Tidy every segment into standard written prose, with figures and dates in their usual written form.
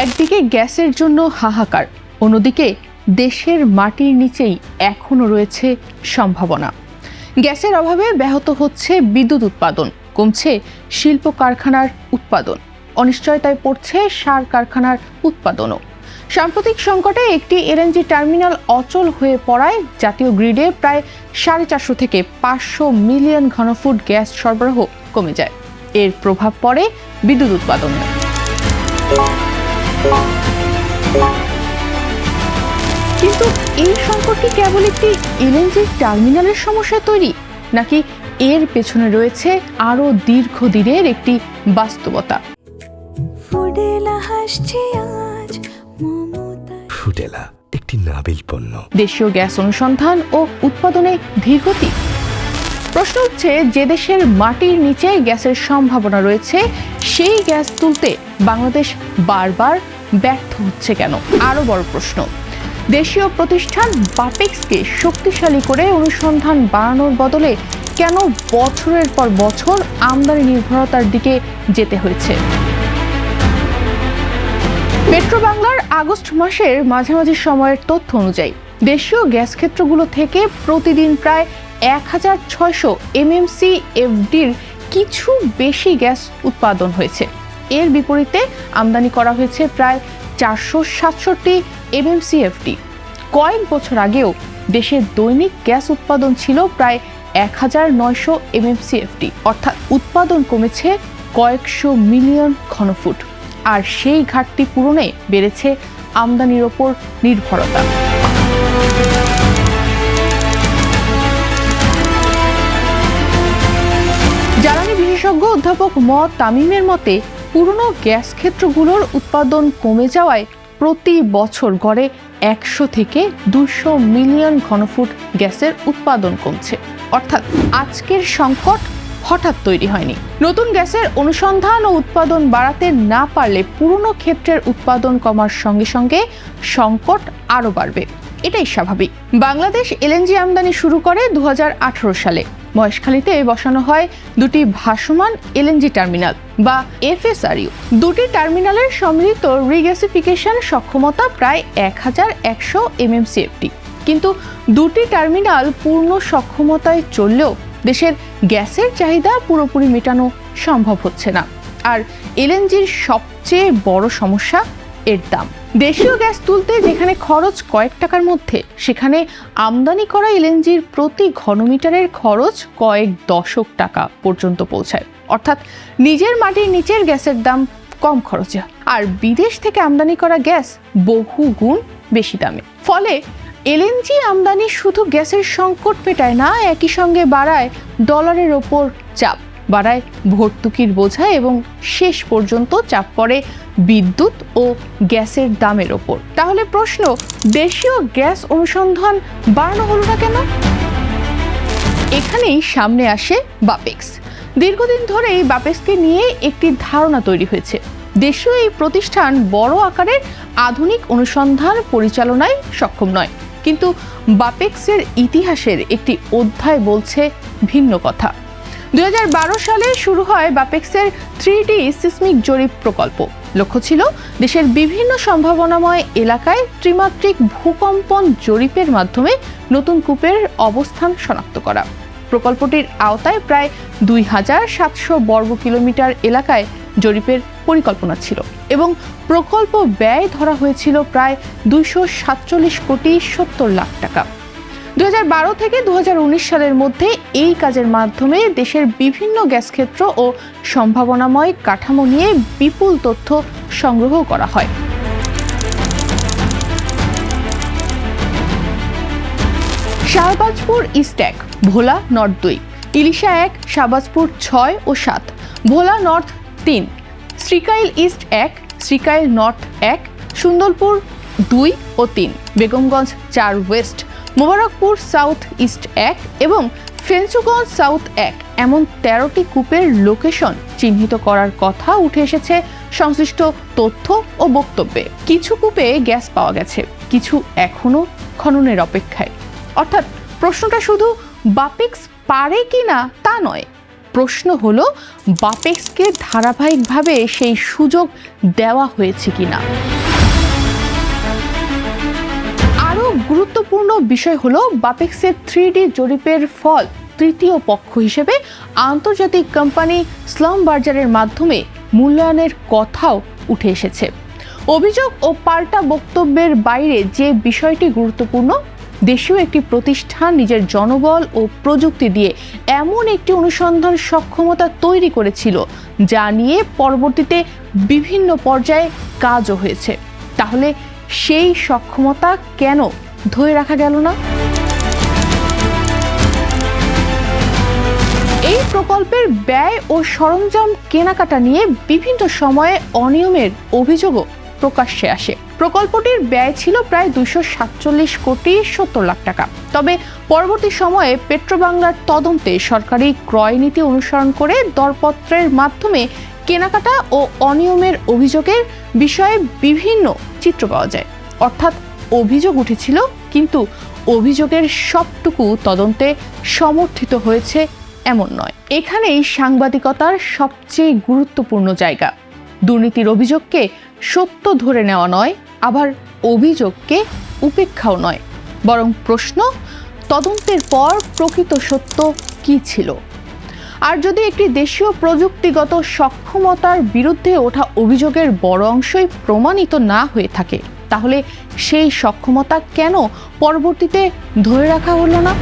একদিকে গ্যাসের জন্য হাহাকার, অন্যদিকে দেশের মাটির নিচেই এখনো রয়েছে সম্ভাবনা। গ্যাসের অভাবে ব্যাহত হচ্ছে বিদ্যুৎ উৎপাদন, কমছে শিল্প কারখানার উৎপাদন, অনিশ্চয়তায় পড়ছে সার কারখানার উৎপাদনও। সাম্প্রতিক সংকটে একটি এলএনজি টার্মিনাল অচল হয়ে পড়ায় জাতীয় গ্রিডে প্রায় 450 থেকে 500 মিলিয়ন ঘনফুট গ্যাস সরবরাহ কমে যায়। এর প্রভাব পড়ে বিদ্যুৎ উৎপাদনে। কিন্তু এই সংকট কি কেবল একটি এলএনজি টার্মিনালের সমস্যায় তৈরি, নাকি এর পেছনে রয়েছে আরো দীর্ঘদিনের একটি বাস্তবতা? ফুডেলা একটি নাবিল পণ্য। দেশীয় গ্যাস অনুসন্ধান ও উৎপাদনে ধীরগতি। প্রশ্ন হচ্ছে, যে দেশের মাটির নিচে গ্যাসের সম্ভাবনা রয়েছে, সেই গ্যাস তুলতে বাংলাদেশ বারবার ব্যর্থ হচ্ছে কেন? আরো বড় প্রশ্ন, দেশীয় প্রতিষ্ঠান বাপেক্সকে শক্তিশালী করে অনুসন্ধান বাড়ানোর বদলে কেন বছরের পর বছর আমদানি নির্ভরতার দিকে যেতে হয়েছে? পেট্রো বাংলার আগস্ট মাসের মাঝামাঝি সময়ের তথ্য অনুযায়ী দেশীয় গ্যাস ক্ষেত্রগুলো থেকে প্রতিদিন প্রায় 1600 MMCFDর কিছু বেশি গ্যাস উৎপাদন হয়েছে। এর বিপরীতে আমদানি করা হয়েছে প্রায় 467 MMCFD। কয়েক বছর আগেও দেশের দৈনিক গ্যাস উৎপাদন ছিল প্রায় 1900 MMCFD, অর্থাৎ উৎপাদন কমেছে কয়েকশো মিলিয়ন ঘনফুট। আর সেই ঘাটতি পূরণে বেড়েছে আমদানির ওপর নির্ভরতা। জ্বালানি বিশেষজ্ঞ অধ্যাপক তামিমের মতে, পুরনো গ্যাস ক্ষেত্রগুলোর উৎপাদন কমে যাওয়ায় প্রতি বছর গড়ে 100 থেকে 200 মিলিয়ন ঘনফুট গ্যাসের উৎপাদন কমছে। অর্থাৎ আজকের সংকট হঠাৎ তৈরি হয়নি। নতুন গ্যাসের অনুসন্ধান ও উৎপাদন বাড়াতে না পারলে পুরনো ক্ষেত্রের উৎপাদন কমার সঙ্গে সঙ্গে সংকট আরও বাড়বে, এটাই স্বাভাবিক। বাংলাদেশ এলএনজি আমদানি শুরু করে 2018 সালে। মহেশখালীতে বসানো হয় দুটি ভাসমান এলএনজি টার্মিনাল বা FSRU। দুটি টার্মিনালের সম্মিলিত রিগ্যাসিফিকেশন সক্ষমতা প্রায় 1100 MMCFD। কিন্তু দুটি টার্মিনাল পূর্ণ সক্ষমতায় চললেও দেশের গ্যাসের চাহিদা পুরোপুরি মেটানো সম্ভব হচ্ছে না। আর এলএনজির সবচেয়ে বড় সমস্যা এর দাম। দেশীয় গ্যাস তুলতে যেখানে খরচ কয়েক টাকার মধ্যে, সেখানে আমদানি করা এলএনজির প্রতি ঘনমিটারের খরচ কয়েক দশক টাকা পর্যন্ত পৌঁছায়। অর্থাৎ নিজের মাটির নিচের গ্যাসের দাম কম খরচে, আর বিদেশ থেকে আমদানি করা গ্যাস বহু গুণ বেশি দামে। ফলে এলএনজি আমদানি শুধু গ্যাসের সংকট মেটায় না, একই সঙ্গে বাড়ায় ডলারের ওপর চাপ, বাড়ায় ভর্তুকির বোঝা এবং শেষ পর্যন্ত চাপ পড়ে বিদ্যুৎ ও গ্যাসের দামের ওপর। তাহলে প্রশ্ন, দেশীয় গ্যাস অনুসন্ধান বাড়ানো হলো না কেন? এখানেই সামনে আসে বাপেক্স। দীর্ঘদিন ধরেই বাপেক্সকে নিয়ে একটি ধারণা তৈরি হয়েছে। দেশীয় এই প্রতিষ্ঠান বড় আকারের আধুনিক অনুসন্ধান পরিচালনায় সক্ষম নয়, কিন্তু বাপেক্সের ইতিহাসের একটি অধ্যায় বলছে ভিন্ন কথা। 2012 সালে শুরু হয় বাপেক্সের 3D সিসমিক জরিপ প্রকল্প। লক্ষ্য ছিল দেশের বিভিন্ন সম্ভাবনাময় এলাকায় ত্রিমাত্রিক ভূকম্পন জরিপের মাধ্যমে নতুন কূপের অবস্থান শনাক্ত করা। প্রকল্পটির আওতায় প্রায় 2700 বর্গ কিলোমিটার এলাকায় জরিপের পরিকল্পনা ছিল এবং প্রকল্প ব্যয় ধরা হয়েছিল প্রায় 247 কোটি 70 লাখ টাকা। 2012 থেকে 2019 সালের মধ্যে এই কাজের মাধ্যমে দেশের বিভিন্ন গ্যাস ক্ষেত্র ও সম্ভাবনাময় কাঠামো নিয়ে বিপুল তথ্য সংগ্রহ করা হয়। শাহবাজপুর ইস্ট 1, ভোলা নর্থ 2, ইলিশা 1, শাহবাজপুর 6 ও 7, Bhola north 3, Sreekail east 1, Sreekail north 1, Sundarpur 2 ও 3, Begumganj 4 west, Mobarakpur south east 1 এবং ফেঞ্চুগঞ্জ সাউথ 1, এমন 13টি কূপের লোকেশন চিহ্নিত করার কথা উঠে এসেছে সংশ্লিষ্ট তথ্য ও বক্তব্যে। কিছু কূপে গ্যাস পাওয়া গেছে, কিছু এখনো খননের অপেক্ষায়। অর্থাৎ প্রশ্নটা শুধু বাপেক্স পারে কিনা তা নয়, প্রশ্ন হলো বাপেক্সকে ধারাবাহিকভাবে সেই সুযোগ দেওয়া হয়েছে কিনা। আরও গুরুত্বপূর্ণ বিষয় হলো বাপেক্সের 3D জরিপের ফল তৃতীয় পক্ষ হিসেবে আন্তর্জাতিক কোম্পানি স্লামবার্জারের মাধ্যমে মূল্যায়নের কথাও উঠে এসেছে। অভিযোগ ও পাল্টা বক্তব্যের বাইরে যে বিষয়টি গুরুত্বপূর্ণ, দেশীয় একটি প্রতিষ্ঠান নিজের জনবল ও প্রযুক্তি দিয়ে এমন একটি অনুসন্ধান সক্ষমতা তৈরি করেছিল যা নিয়ে পরবর্তীতে বিভিন্ন পর্যায়ে কাজও হয়েছে। তাহলে সেই সক্ষমতা কেন ধরে রাখা গেল না? এই প্রকল্পের ব্যয় ও সরঞ্জাম কেনাকাটা নিয়ে বিভিন্ন সময়ে অনিয়মের অভিযোগও প্রকাশ্যে আসে। প্রকল্পটির ব্যয় ছিল প্রায় 247 কোটি 70 লাখ টাকা। তবে পরবর্তী সময়ে পেট্রোবাংলার তদন্তে সরকারি ক্রয় নীতি অনুসরণ করে দরপত্রের মাধ্যমে কেনাকাটা ও অনিয়মের অভিযোগের বিষয়ে বিভিন্ন চিত্র পাওয়া যায়। অর্থাৎ অভিযোগ উঠেছিল, কিন্তু অভিযোগের সবটুকু তদন্তে সমর্থিত হয়েছে এমন নয়। এখানেই সাংবাদিকতার সবচেয়ে গুরুত্বপূর্ণ জায়গা। দুর্নীতির অভিযোগকে সত্য ধরে নেওয়া নয়, আবার অভিযোগকে উপেক্ষাও নয়, বরং প্রশ্ন, তদন্তের পর প্রকৃত সত্য কি ছিল। আর যদি একটি দেশীয় প্রযুক্তিগত সক্ষমতার বিরুদ্ধে ওঠা অভিযোগের বড় অংশই প্রমাণিত না হয়ে থাকে, তাহলে সেই সক্ষমতা কেন পরবর্তীতে ধরে রাখা হলো না?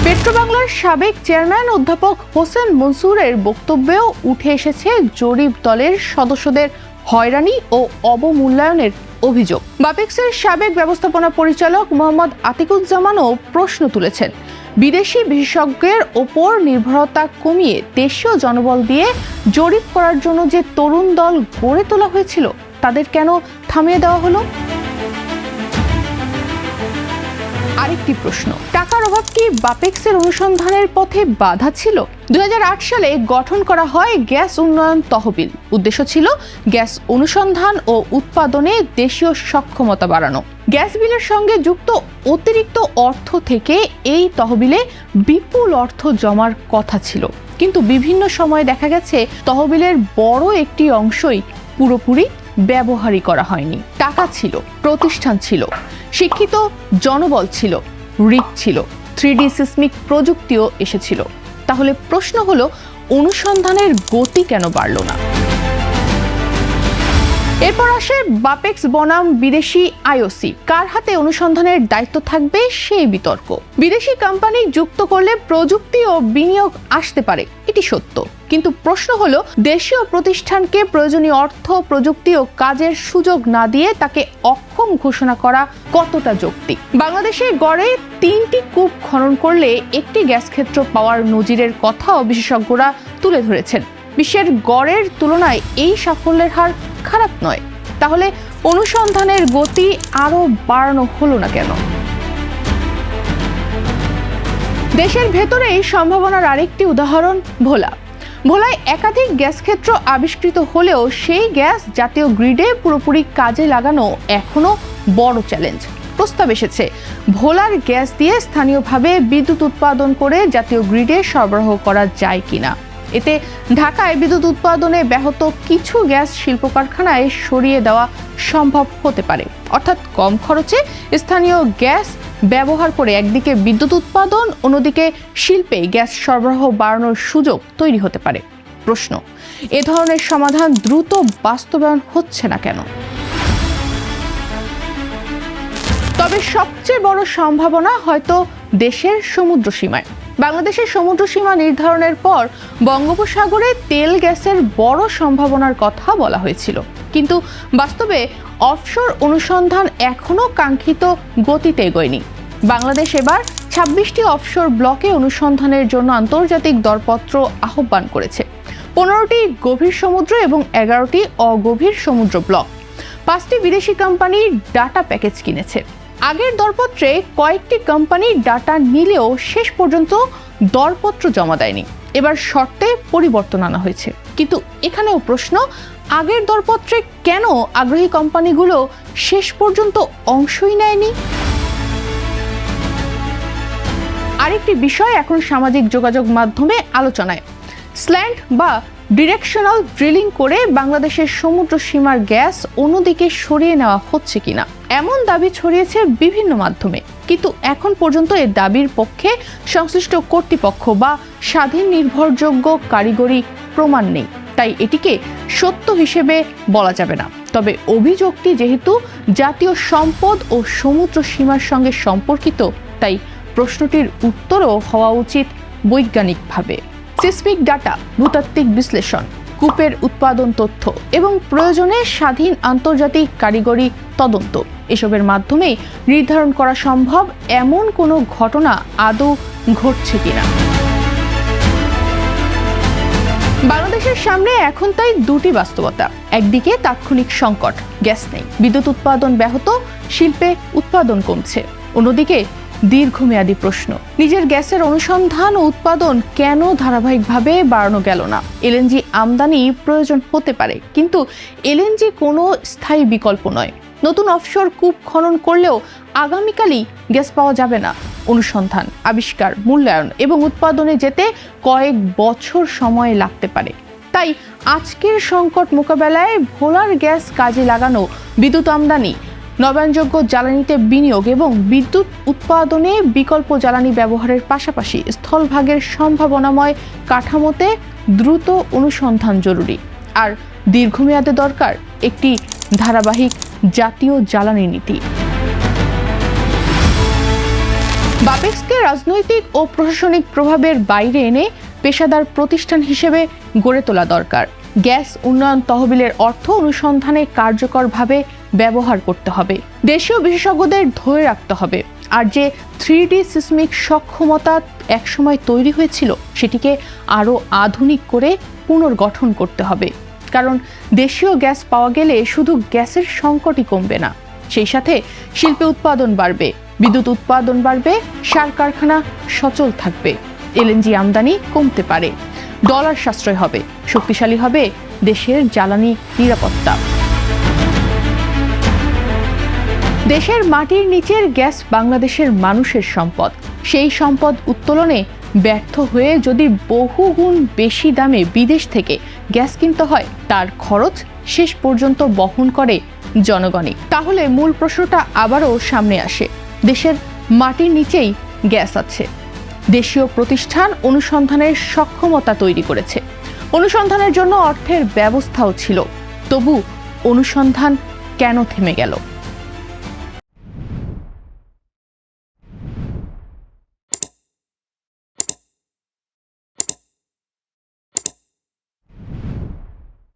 পেট্রোবাংলার সাবেক চেয়ারম্যান অধ্যাপক হোসেন মনসুরের বক্তব্যেও উঠে এসেছে জরিপ দলের সদস্যদের হয়রানি ও অবমূল্যায়নের অভিযোগ। বাপেক্সের সাবেক ব্যবস্থাপনা পরিচালক মোহাম্মদ আতিকুজ্জামানও প্রশ্ন তুলেছেন, বিদেশি বিশেষজ্ঞের ওপর নির্ভরতা কমিয়ে দেশীয় জনবল দিয়ে জরিপ করার জন্য যে তরুণ দল গড়ে তোলা হয়েছিল, তাদের কেন থামিয়ে দেওয়া হলো? আরেকটি প্রশ্ন, টাকার অভাব কি বাপেক্সের অনুসন্ধানের পথে বাধা ছিল? 2008 সালে গঠন করা হয় গ্যাস উন্নয়ন তহবিল। উদ্দেশ্য ছিল গ্যাস অনুসন্ধান ও উৎপাদনে দেশীয় সক্ষমতা বাড়ানো। গ্যাস বিলের সঙ্গে যুক্ত অতিরিক্ত অর্থ থেকে এই তহবিলে বিপুল অর্থ জমার কথা ছিল, কিন্তু বিভিন্ন সময়ে দেখা গেছে তহবিলের বড় একটি অংশই পুরোপুরি ব্যবহারই করা হয়নি। টাকা ছিল, প্রতিষ্ঠান ছিল, শিক্ষিত জনবল ছিল, রিক ছিল, 3D সিসমিক প্রযুক্তিও এসেছিল। তাহলে প্রশ্ন হলো, অনুসন্ধানের গতি কেন বাড়ল না? এরপর আসে বাপেক্স বনাম বিদেশি আইওসি, কার হাতে অনুসন্ধানের দায়িত্ব থাকবে সেই বিতর্ক। বিদেশি কোম্পানি যুক্ত করলে প্রযুক্তি ও বিনিয়োগ আসতে পারে, এটি সত্য, কিন্তু প্রশ্ন হলো দেশীয় প্রতিষ্ঠানকে প্রয়োজনীয় অর্থ, প্রযুক্তি ও কাজের সুযোগ না দিয়ে তাকে অক্ষম ঘোষণা করা কতটা যৌক্তিক? বাংলাদেশে গড়ে 3টি কূপ খনন করলে একটি গ্যাস ক্ষেত্র পাওয়ার নজিরের কথাও বিশেষজ্ঞরা তুলে ধরেছেন। বিশ্বের গড়ের তুলনায় এই সাফল্যের হার খারাপ নয়। তাহলে অনুসন্ধানের গতি আরো বাড়ানো হলো না কেন? দেশের ভেতরে এই সম্ভাবনার আরেকটি উদাহরণ ভোলায় একাধিক গ্যাস ক্ষেত্র আবিষ্কৃত হলেও সেই গ্যাস জাতীয় গ্রিডে পুরোপুরি কাজে লাগানো এখনো বড় চ্যালেঞ্জ। প্রস্তাব এসেছে ভোলার গ্যাস দিয়ে স্থানীয়ভাবে বিদ্যুৎ উৎপাদন করে জাতীয় গ্রিডে সরবরাহ করা যায় কিনা। এতে ঢাকায় বিদ্যুৎ উৎপাদনে ব্যাহত কিছু গ্যাস শিল্প কারখানায় সরিয়ে দেওয়া সম্ভব হতে পারে। অর্থাৎ কম খরচে স্থানীয় গ্যাস ব্যবহার করে একদিকে বিদ্যুৎ উৎপাদন, অন্যদিকে শিল্পে গ্যাস সরবরাহ বাড়ানোর সুযোগ তৈরি হতে পারে। প্রশ্ন, এ ধরনের সমাধান দ্রুত বাস্তবায়ন হচ্ছে না কেন? তবে সবচেয়ে বড় সম্ভাবনা হয়তো দেশের সমুদ্র সীমায়। বাংলাদেশের সমুদ্র সীমা নির্ধারণের পর বঙ্গোপসাগরে তেল গ্যাসের বড় সম্ভাবনার কথা বলা হয়েছিল, কিন্তু বাস্তবে অফশোর অনুসন্ধান এখনো কাঙ্ক্ষিত গতিতে এগোয়নি। বাংলাদেশ এবার 26টি অফশোর ব্লকে অনুসন্ধানের জন্য আন্তর্জাতিক দরপত্র আহ্বান করেছে। 15টি গভীর সমুদ্র এবং 11টি অগভীর সমুদ্র ব্লক। 5টি বিদেশি কোম্পানি ডাটা প্যাকেজ কিনেছে। আগের দরপত্রে কয়েকটি কোম্পানি ডাটা নিলেও শেষ পর্যন্ত দরপত্র জমা দেয়নি। এবার শর্তে পরিবর্তন আনা হয়েছে। কিন্তু এখানেও প্রশ্ন, আগের দরপত্রে কেন আগ্রহী কোম্পানিগুলো শেষ পর্যন্ত অংশই নেয়নি? আরেকটি বিষয় এখন সামাজিক যোগাযোগ মাধ্যমে আলোচনায়। স্ল্যান্ট বা ডিরেকশনাল ড্রিলিং করে বাংলাদেশের সমুদ্র সীমার গ্যাস অন্যদিকে সরিয়ে নেওয়া হচ্ছে কিনা এমন দাবি ছড়িয়েছে বিভিন্ন মাধ্যমে, কিন্তু এখন পর্যন্ত এর দাবির পক্ষে সংশ্লিষ্ট কর্তৃপক্ষ বা স্বাধীন নির্ভরযোগ্য কারিগরি প্রমাণ নেই, তাই এটিকে সত্য হিসেবে বলা যাবে না। তবে অভিযোগটি যেহেতু জাতীয় সম্পদ ও সমুদ্র সীমার সঙ্গে সম্পর্কিত, তাই প্রশ্নটির উত্তরও হওয়া উচিত বৈজ্ঞানিকভাবে। সিসমিক ডাটা, ভূতাত্ত্বিক বিশ্লেষণ, কূপের উৎপাদন তথ্য এবং প্রয়োজনে স্বাধীন আন্তর্জাতিক কারিগরি তদন্ত, এসবের মাধ্যমে নির্ধারণ করা সম্ভব এমন কোনো ঘটনা আদৌ ঘটছে কিনা। বাংলাদেশের সামনে এখন তাই দুটি বাস্তবতা। একদিকে তাৎক্ষণিক সংকট, গ্যাস নেই, বিদ্যুৎ উৎপাদন ব্যাহত, শিল্পে উৎপাদন কমছে। অন্যদিকে দীর্ঘমেয়াদী প্রশ্ন, নিজের গ্যাসের অনুসন্ধান ও উৎপাদন কেন ধারাবাহিকভাবে বাড়ানো গেল না? এলএনজি আমদানি প্রয়োজন হতে পারে, কিন্তু এলএনজি কোনো স্থায়ী বিকল্প নয়। নতুন অফশোর কূপ খনন করলেও আগামীকালই গ্যাস পাওয়া যাবে না। অনুসন্ধান, আবিষ্কার, মূল্যায়ন এবং উৎপাদনে যেতে কয়েক বছর সময় লাগতে পারে। তাই আজকের সংকট মোকাবেলায় ভোলার গ্যাস কাজে লাগানো, বিদ্যুৎ আমদানি, নবায়নযোগ্য জ্বালানিতে বিনিয়োগ এবং বিদ্যুৎ উৎপাদনে বিকল্প জ্বালানি ব্যবহারের পাশাপাশি স্থলভাগের সম্ভাবনাময় কাঠামোতে দ্রুত অনুসন্ধান জরুরি। আর দীর্ঘমেয়াদে দরকার একটি ধারাবাহিক জাতীয় জ্বালানি নীতি। বাপেক্সকে রাজনৈতিক ও প্রশাসনিক প্রভাবের বাইরে এনে পেশাদার প্রতিষ্ঠান হিসেবে গড়ে তোলা দরকার। গ্যাস উন্নয়ন তহবিলের অর্থ অনুসন্ধানে কার্যকরভাবে ব্যবহার করতে হবে। দেশীয় বিশেষজ্ঞদের ধরে রাখতে হবে। আর যে 3D সিসমিক সক্ষমতা একসময় তৈরি হয়েছিল, সেটিকে আরও আধুনিক করে পুনর্গঠন করতে হবে। কারণ দেশীয় গ্যাস পাওয়া গেলে শুধু গ্যাসের সংকটই কমবে না, সেই সাথে শিল্পে উৎপাদন বাড়বে, বিদ্যুৎ উৎপাদন বাড়বে, সার কারখানা সচল থাকবে, এলএনজি আমদানি কমতে পারে, ডলার সাশ্রয় হবে, শক্তিশালী হবে দেশের জ্বালানি নিরাপত্তা। দেশের মাটির নিচের গ্যাস বাংলাদেশের মানুষের সম্পদ। সেই সম্পদ উত্তোলনে ব্যর্থ হয়ে যদি বহুগুণ বেশি দামে বিদেশ থেকে গ্যাস কিনতে হয়, তার খরচ শেষ পর্যন্ত বহন করে জনগণই। তাহলে মূল প্রশ্নটা আবারও সামনে আসে, দেশের মাটির নিচেই গ্যাস আছে, দেশীয় প্রতিষ্ঠান অনুসন্ধানের সক্ষমতা তৈরি করেছে, অনুসন্ধানের জন্য অর্থের ব্যবস্থাও ছিল, তবু অনুসন্ধান কেন থেমে গেল?